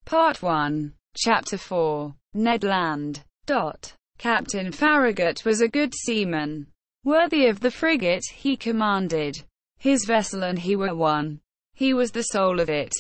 Part 1. Chapter 4. Ned Land. Captain Farragut was a good seaman, worthy of the frigate he commanded. His vessel and he were one. He was the soul of it.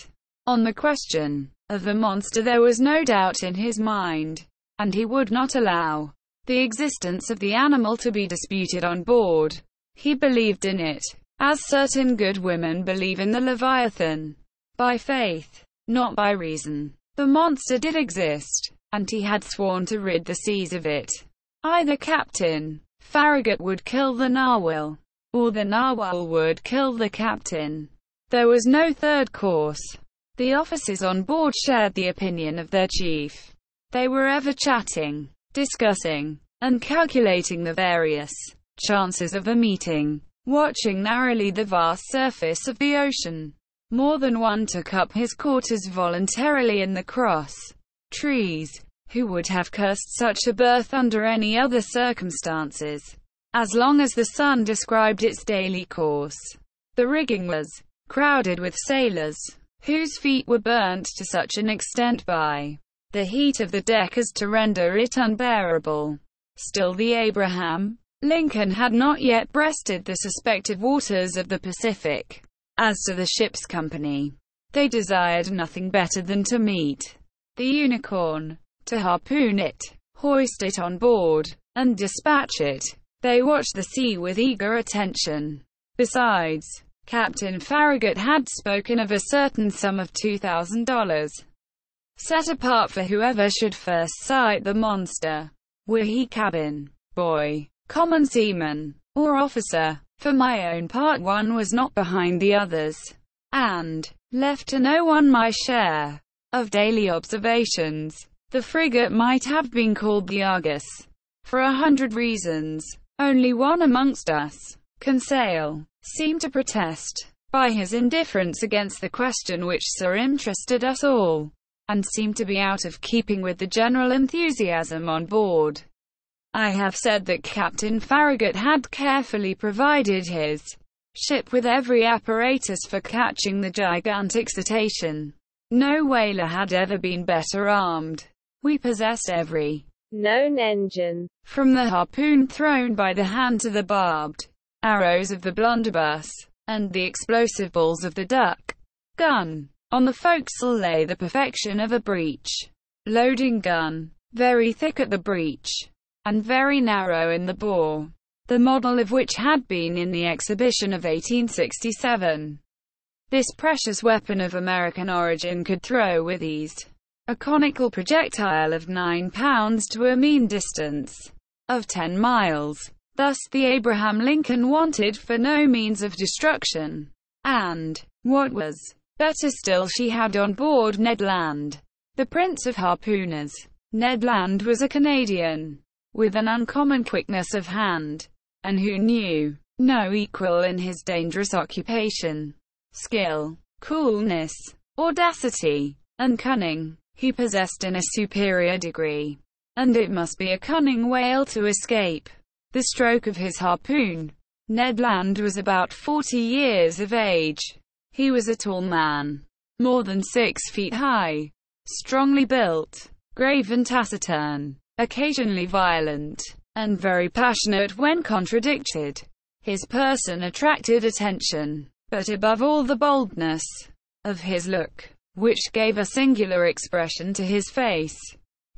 On the question of the monster there was no doubt in his mind, and he would not allow the existence of the animal to be disputed on board. He believed in it, as certain good women believe in the Leviathan, by faith, not by reason. The monster did exist, and he had sworn to rid the seas of it. Either Captain Farragut would kill the narwhal, or the narwhal would kill the captain. There was no third course. The officers on board shared the opinion of their chief. They were ever chatting, discussing, and calculating the various chances of a meeting, watching narrowly the vast surface of the ocean. More than one took up his quarters voluntarily in the cross trees, who would have cursed such a berth under any other circumstances, as long as the sun described its daily course. The rigging was crowded with sailors, whose feet were burnt to such an extent by the heat of the deck as to render it unbearable. Still the Abraham Lincoln had not yet breasted the suspected waters of the Pacific. As to the ship's company, they desired nothing better than to meet the Unicorn, to harpoon it, hoist it on board, and dispatch it. They watched the sea with eager attention. Besides, Captain Farragut had spoken of a certain sum of $2,000, set apart for whoever should first sight the monster. Were he cabin boy, common seaman, or officer? For my own part, one was not behind the others, and left to no one my share of daily observations. The frigate might have been called the Argus, for 100 reasons. Only one amongst us, Conseil, seemed to protest, by his indifference against the question which so interested us all, and seemed to be out of keeping with the general enthusiasm on board. I have said that Captain Farragut had carefully provided his ship with every apparatus for catching the gigantic cetacean. No whaler had ever been better armed. We possessed every known engine, from the harpoon thrown by the hand to the barbed arrows of the blunderbuss, and the explosive balls of the duck gun. On the forecastle lay the perfection of a breech loading gun, very thick at the breech, and very narrow in the bore, the model of which had been in the exhibition of 1867. This precious weapon of American origin could throw with ease a conical projectile of 9 pounds to a mean distance of 10 miles. Thus the Abraham Lincoln wanted for no means of destruction, and, what was better still, she had on board Ned Land, the prince of harpooners. Ned Land was a Canadian, with an uncommon quickness of hand, and who knew no equal in his dangerous occupation. Skill, coolness, audacity, and cunning he possessed in a superior degree, and it must be a cunning whale to escape the stroke of his harpoon. Ned Land was about 40 years of age. He was a tall man, more than 6 feet high, strongly built, grave and taciturn, occasionally violent, and very passionate when contradicted. His person attracted attention, but above all the boldness of his look, which gave a singular expression to his face.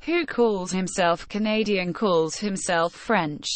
Who calls himself Canadian calls himself French,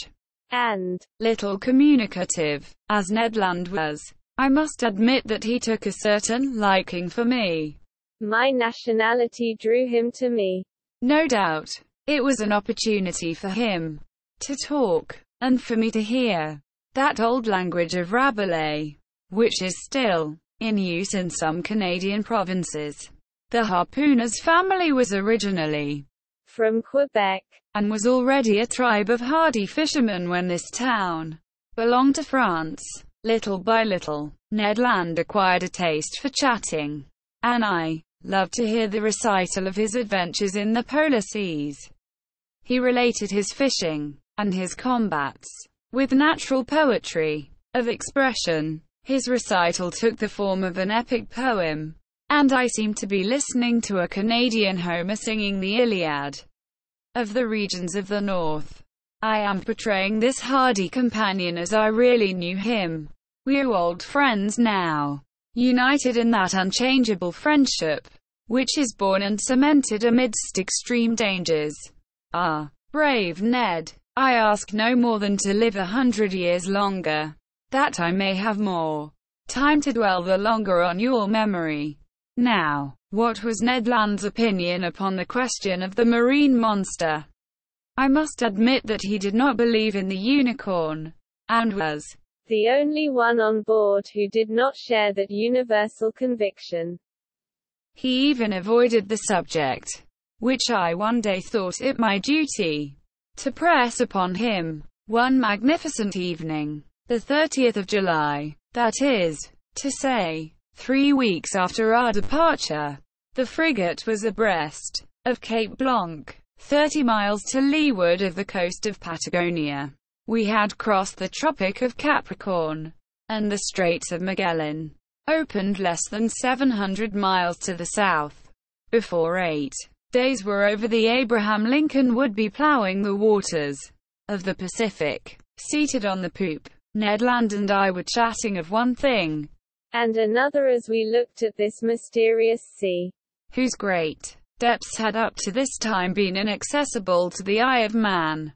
and little communicative, as Ned Land was. I must admit that he took a certain liking for me. My nationality drew him to me. No doubt, it was an opportunity for him to talk, and for me to hear that old language of Rabelais, which is still in use in some Canadian provinces. The harpooner's family was originally from Quebec, and was already a tribe of hardy fishermen when this town belonged to France. Little by little, Ned Land acquired a taste for chatting, and I loved to hear the recital of his adventures in the polar seas. He related his fishing and his combats with natural poetry of expression. His recital took the form of an epic poem, and I seem to be listening to a Canadian Homer singing the Iliad of the regions of the north. I am portraying this hardy companion as I really knew him. We are old friends now, united in that unchangeable friendship, which is born and cemented amidst extreme dangers. Ah, brave Ned, I ask no more than to live 100 years longer, that I may have more time to dwell the longer on your memory. Now, what was Ned Land's opinion upon the question of the marine monster? I must admit that he did not believe in the unicorn, and was the only one on board who did not share that universal conviction. He even avoided the subject, which I one day thought it my duty to press upon him. One magnificent evening, the 30th of July, that is to say, 3 weeks after our departure, the frigate was abreast of Cape Blanc, 30 miles to leeward of the coast of Patagonia. We had crossed the Tropic of Capricorn, and the Straits of Magellan, opened less than 700 miles to the south. Before 8 days were over, the Abraham Lincoln would be plowing the waters of the Pacific. Seated on the poop, Ned Land and I were chatting of one thing and another as we looked at this mysterious sea, whose great depths had up to this time been inaccessible to the eye of man.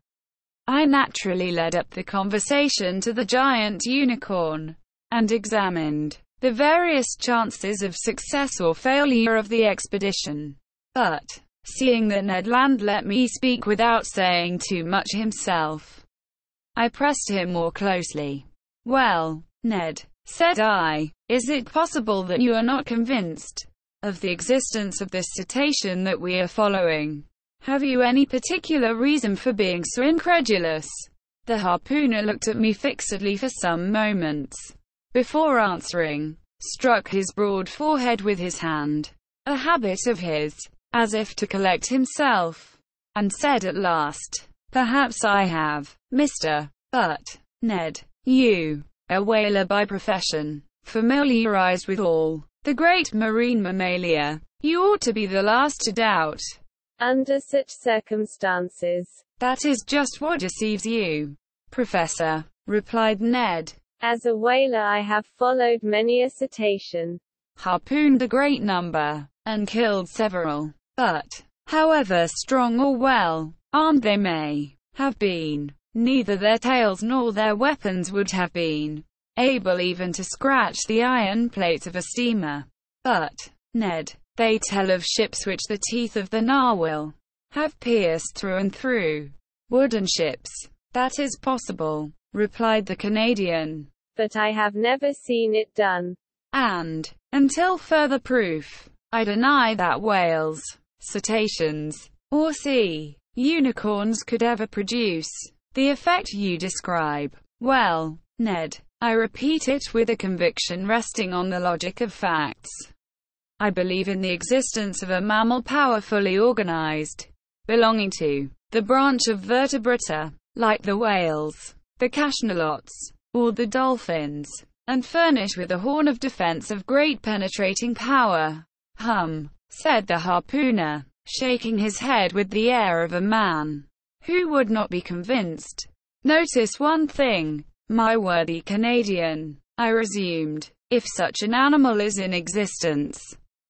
I naturally led up the conversation to the giant unicorn, and examined the various chances of success or failure of the expedition. But, seeing that Ned Land let me speak without saying too much himself, I pressed him more closely. "Well, Ned," said I, "is it possible that you are not convinced of the existence of this cetacean that we are following? Have you any particular reason for being so incredulous?" The harpooner looked at me fixedly for some moments before answering, struck his broad forehead with his hand, a habit of his, as if to collect himself, and said at last, "Perhaps I have, Mr. But, Ned, you, a whaler by profession, familiarized with all the great marine mammalia, you ought to be the last to doubt. Under such circumstances, that is just what deceives you, Professor," replied Ned. "As a whaler I have followed many a cetacean, harpooned a great number, and killed several. But, however strong or well armed they may have been, neither their tails nor their weapons would have been able even to scratch the iron plates of a steamer. But, Ned, they tell of ships which the teeth of the narwhal have pierced through and through." "Wooden ships. That is possible," replied the Canadian, "but I have never seen it done. And, until further proof, I deny that whales, cetaceans, or sea unicorns could ever produce the effect you describe." "Well, Ned," I repeat it with a conviction resting on the logic of facts, "I believe in the existence of a mammal powerfully organized, belonging to the branch of vertebrata, like the whales, the cachalots, or the dolphins, and furnished with a horn of defense of great penetrating power." Said the harpooner, shaking his head with the air of a man who would not be convinced. "Notice one thing, my worthy Canadian," I resumed. "If such an animal is in existence,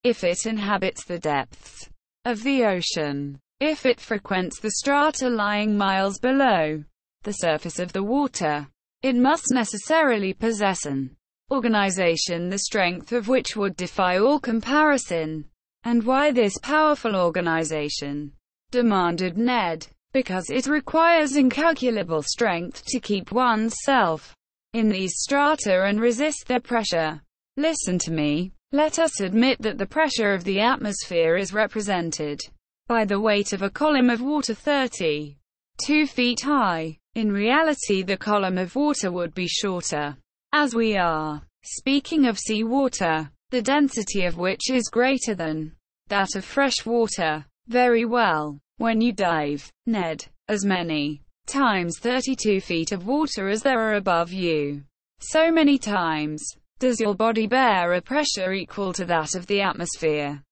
if it inhabits the depths of the ocean, if it frequents the strata lying miles below the surface of the water, it must necessarily possess an organization the strength of which would defy all comparison." "And why this powerful organization?" demanded Ned. "Because it requires incalculable strength to keep one's self in these strata and resist their pressure. Listen to me. Let us admit that the pressure of the atmosphere is represented by the weight of a column of water 32 feet high. In reality, the column of water would be shorter, as we are speaking of sea water, the density of which is greater than that of fresh water. Very well. When you dive, Ned, as many times 32 feet of water as there are above you, so many times Does your body bear a pressure equal to that of the atmosphere?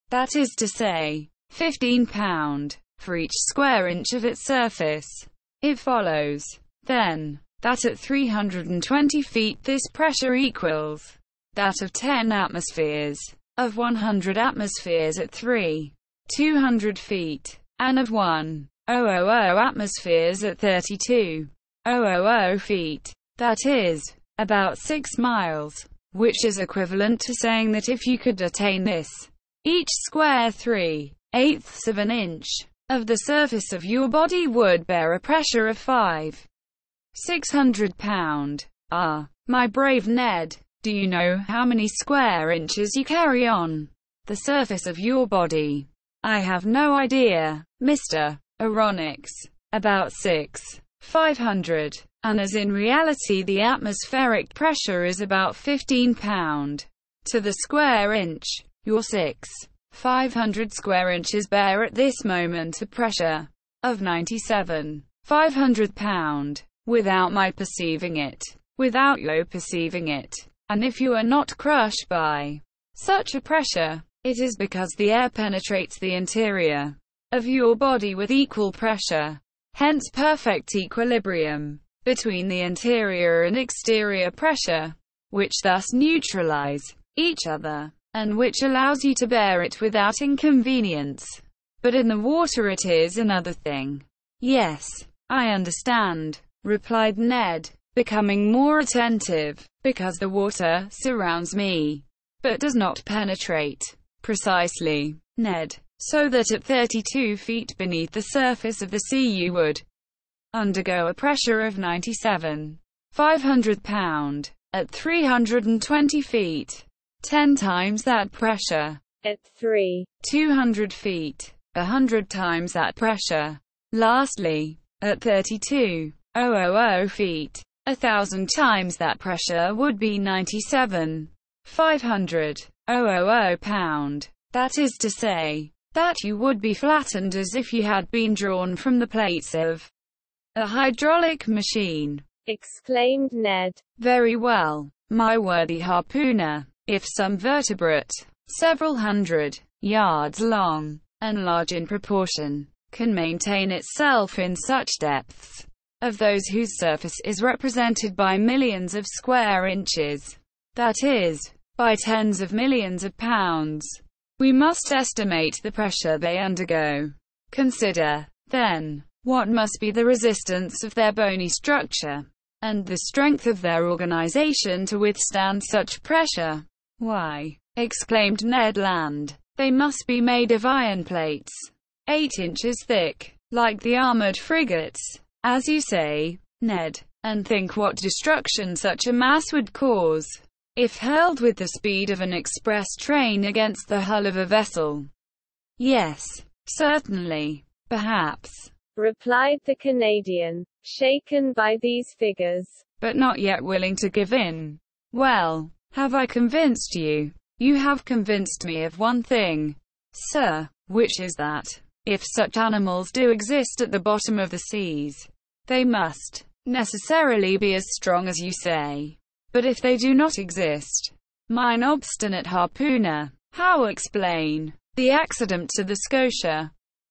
That is to say, 15 pound for each square inch of its surface. It follows, then, that at 320 feet this pressure equals that of 10 atmospheres, of 100 atmospheres at 200 feet, and of 1,000 atmospheres at 32,000 feet. That is, about 6 miles, which is equivalent to saying that if you could attain this, each square 3/8 of an inch of the surface of your body would bear a pressure of 600 pound. Ah, my brave Ned, do you know how many square inches you carry on the surface of your body? I have no idea, Mr. Aronnax. About 500. And as in reality the atmospheric pressure is about 15 pound to the square inch, your 500 square inches bear at this moment a pressure of 97,500 pound, without my perceiving it, without you perceiving it. And if you are not crushed by such a pressure, it is because the air penetrates the interior of your body with equal pressure. Hence perfect equilibrium between the interior and exterior pressure, which thus neutralize each other, and which allows you to bear it without inconvenience. But in the water it is another thing. Yes, I understand, replied Ned, becoming more attentive, because the water surrounds me, but does not penetrate. Precisely, Ned, so that at 32 feet beneath the surface of the sea you would undergo a pressure of 97,500 pound. At 320 feet, 10 times that pressure. At 200 feet, 100 times that pressure. Lastly, at 32,000 feet, 1,000 times that pressure would be 97,500 pound. That is to say, that you would be flattened as if you had been drawn from the plates of a hydraulic machine, exclaimed Ned. Very well, my worthy harpooner. If some vertebrate, several hundred yards long, and large in proportion, can maintain itself in such depths of those whose surface is represented by millions of square inches, that is, by tens of millions of pounds, we must estimate the pressure they undergo. Consider, then, what must be the resistance of their bony structure, and the strength of their organization to withstand such pressure. Why, exclaimed Ned Land, they must be made of iron plates, 8 inches thick, like the armored frigates, as you say, Ned, and think what destruction such a mass would cause, if hurled with the speed of an express train against the hull of a vessel. Yes, certainly, perhaps, replied the Canadian, shaken by these figures, but not yet willing to give in. Well, have I convinced you? You have convinced me of one thing, sir, which is that, if such animals do exist at the bottom of the seas, they must necessarily be as strong as you say. But if they do not exist, mine obstinate harpooner, how explain the accident to the Scotia?